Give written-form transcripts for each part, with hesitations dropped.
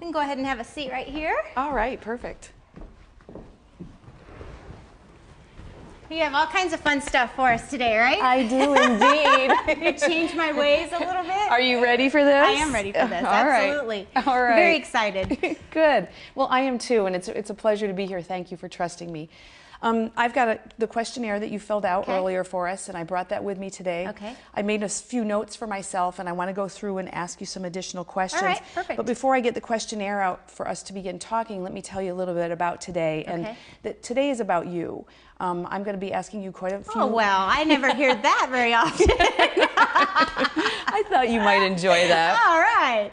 can go ahead and have a seat right here. All right, perfect. You have all kinds of fun stuff for us today, right? I do indeed. You changed my ways a little bit. Are you ready for this? I am ready for this, absolutely. All right. Very excited. Good. Well, I am too, and it's a pleasure to be here. Thank you for trusting me. I've got the questionnaire that you filled out earlier for us, and I brought that with me today. Okay. I made a few notes for myself, and I want to go through and ask you some additional questions. All right, perfect. But before I get the questionnaire out for us to begin talking, let me tell you a little bit about today. And that today is about you. I'm going to be asking you quite a few. Oh, well, I never hear that very often. I thought you might enjoy that. All right.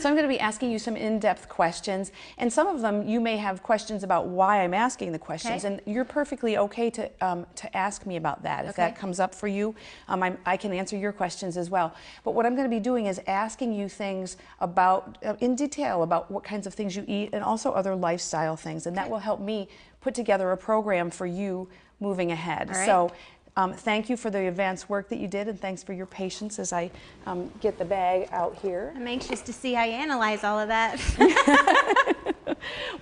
So I'm going to be asking you some in-depth questions, and some of them you may have questions about why I'm asking the questions, and you're perfectly okay to ask me about that. If that comes up for you, I can answer your questions as well. But what I'm going to be doing is asking you things about, in detail, about what kinds of things you eat, and also other lifestyle things, and that will help me put together a program for you moving ahead. So. Thank you for the advanced work that you did, and thanks for your patience as I get the bag out here. I'm anxious to see how you analyze all of that.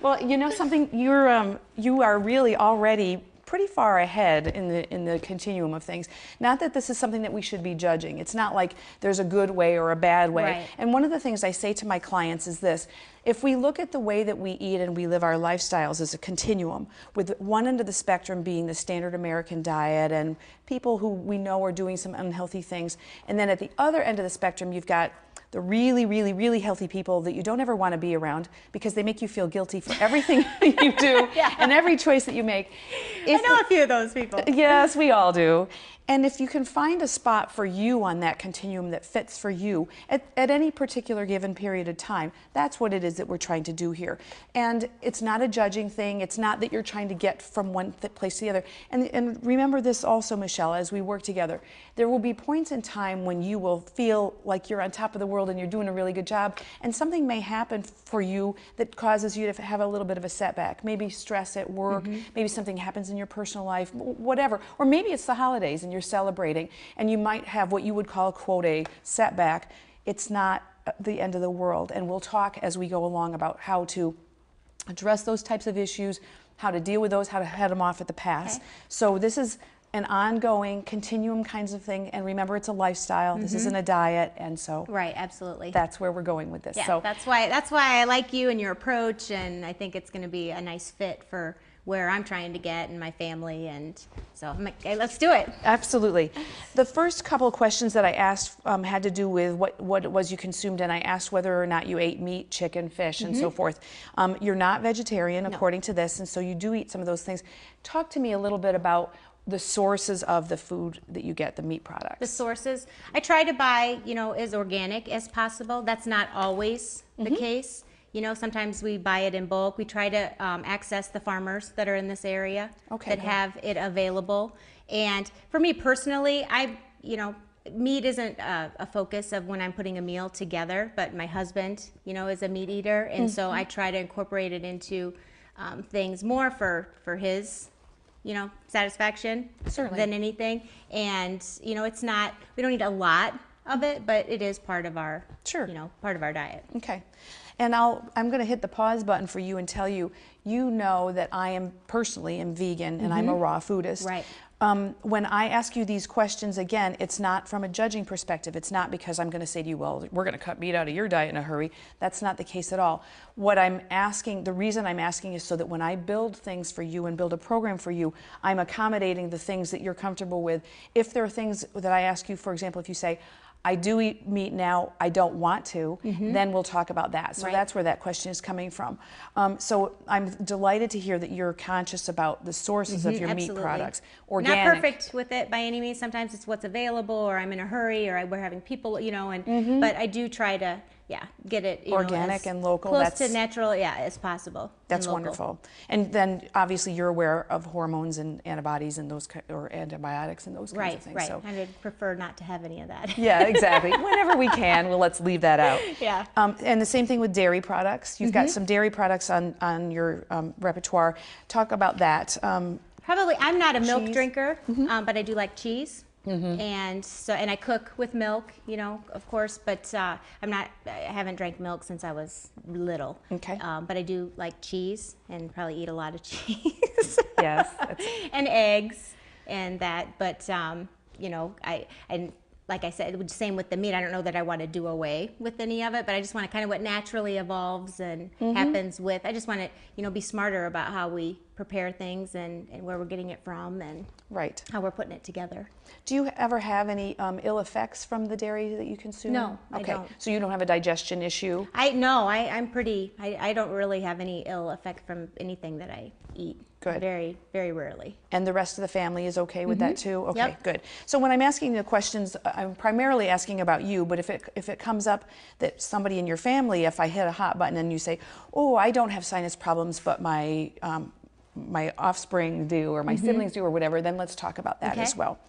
Well, you know something, you are really already pretty far ahead in the continuum of things. Not that this is something that we should be judging. It's not like there's a good way or a bad way. Right. And one of the things I say to my clients is this: if we look at the way that we eat and we live our lifestyles as a continuum, with one end of the spectrum being the standard American diet and people who we know are doing some unhealthy things, and then at the other end of the spectrum you've got the really, really, really healthy people that you don't ever want to be around because they make you feel guilty for everything you do and every choice that you make. I know a few of those people. Yes, we all do. And if you can find a spot for you on that continuum that fits for you at any particular given period of time, that's what it is that we're trying to do here. And it's not a judging thing. It's not that you're trying to get from one place to the other. And remember this also, Michele, as we work together. There will be points in time when you will feel like you're on top of the world and you're doing a really good job, and something may happen for you that causes you to have a little bit of a setback. Maybe stress at work, maybe something happens in your personal life, whatever. Or maybe it's the holidays and you're celebrating and you might have what you would call, quote, a setback. It's not the end of the world, and we'll talk as we go along about how to address those types of issues, how to deal with those, how to head them off at the pass. So this is an ongoing continuum kinds of thing, and remember, it's a lifestyle. This isn't a diet, and so Absolutely. that's where we're going with this. Yeah, so that's why I like you and your approach, and I think it's going to be a nice fit for where I'm trying to get and my family, and so let's do it. Absolutely. The first couple of questions that I asked had to do with what it was you consumed, and I asked whether or not you ate meat, chicken, fish, and so forth. You're not vegetarian, according to this, and so you do eat some of those things. Talk to me a little bit about the sources of the food that you get, the meat products. The sources, I try to buy, as organic as possible. That's not always the case. Sometimes we buy it in bulk. We try to access the farmers that are in this area that have it available. And for me personally, meat isn't a focus of when I'm putting a meal together, but my husband, is a meat eater, and so I try to incorporate it into things more for his satisfaction than anything. And it's not, we don't eat a lot of it, but it is part of our part of our diet. Okay. And I'm going to hit the pause button for you and tell you, that I am personally vegan and I'm a raw foodist. Right. When I ask you these questions, again, it's not from a judging perspective. It's not because I'm going to say to you, well, we're going to cut meat out of your diet in a hurry. That's not the case at all. What I'm asking, the reason I'm asking is so that when I build things for you and build a program for you, I'm accommodating the things that you're comfortable with. If there are things that I ask you, for example, if you say, I do eat meat now, I don't want to, then we'll talk about that. So that's where that question is coming from. So I'm delighted to hear that you're conscious about the sources of your meat products. Organic. Not perfect with it by any means. Sometimes it's what's available, or I'm in a hurry, or we're having people, but I do try to get it organic and local, close to natural as possible. That's wonderful. And then obviously you're aware of hormones and antibodies and those or antibiotics and those kinds of things. Right. So. I would prefer not to have any of that. Yeah, exactly. Whenever we can, let's leave that out. Yeah. And the same thing with dairy products. You've got some dairy products on your repertoire. Talk about that. Probably, I'm not a milk drinker, but I do like cheese. And so, and I cook with milk, you know, of course, but I haven't drank milk since I was little. Okay. But I do like cheese and probably eat a lot of cheese. Yes. And eggs and that, but you know, and like I said, it was the same with the meat. I don't know that I want to do away with any of it, but I just want to kind of what naturally evolves and happens with. I just want to, you know, be smarter about how we prepare things and where we're getting it from and Right. how we're putting it together. Do you ever have any ill effects from the dairy that you consume? No, okay. I don't. So you don't have a digestion issue? I'm pretty, I don't really have any ill effect from anything that I eat. Good. Very, very rarely. And the rest of the family is okay with that too? Okay, Yep. good. So when I'm asking the questions, I'm primarily asking about you, but if it comes up that somebody in your family, if I hit a hot button and you say, oh, I don't have sinus problems, but my offspring do, or my siblings do, or whatever, then let's talk about that as well.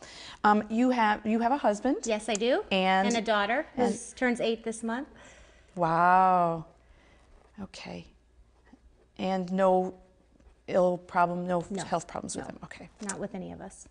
You have a husband? Yes, I do. And a daughter who turns 8 this month. Wow. Okay. And no health problems with him. Okay. Not with any of us.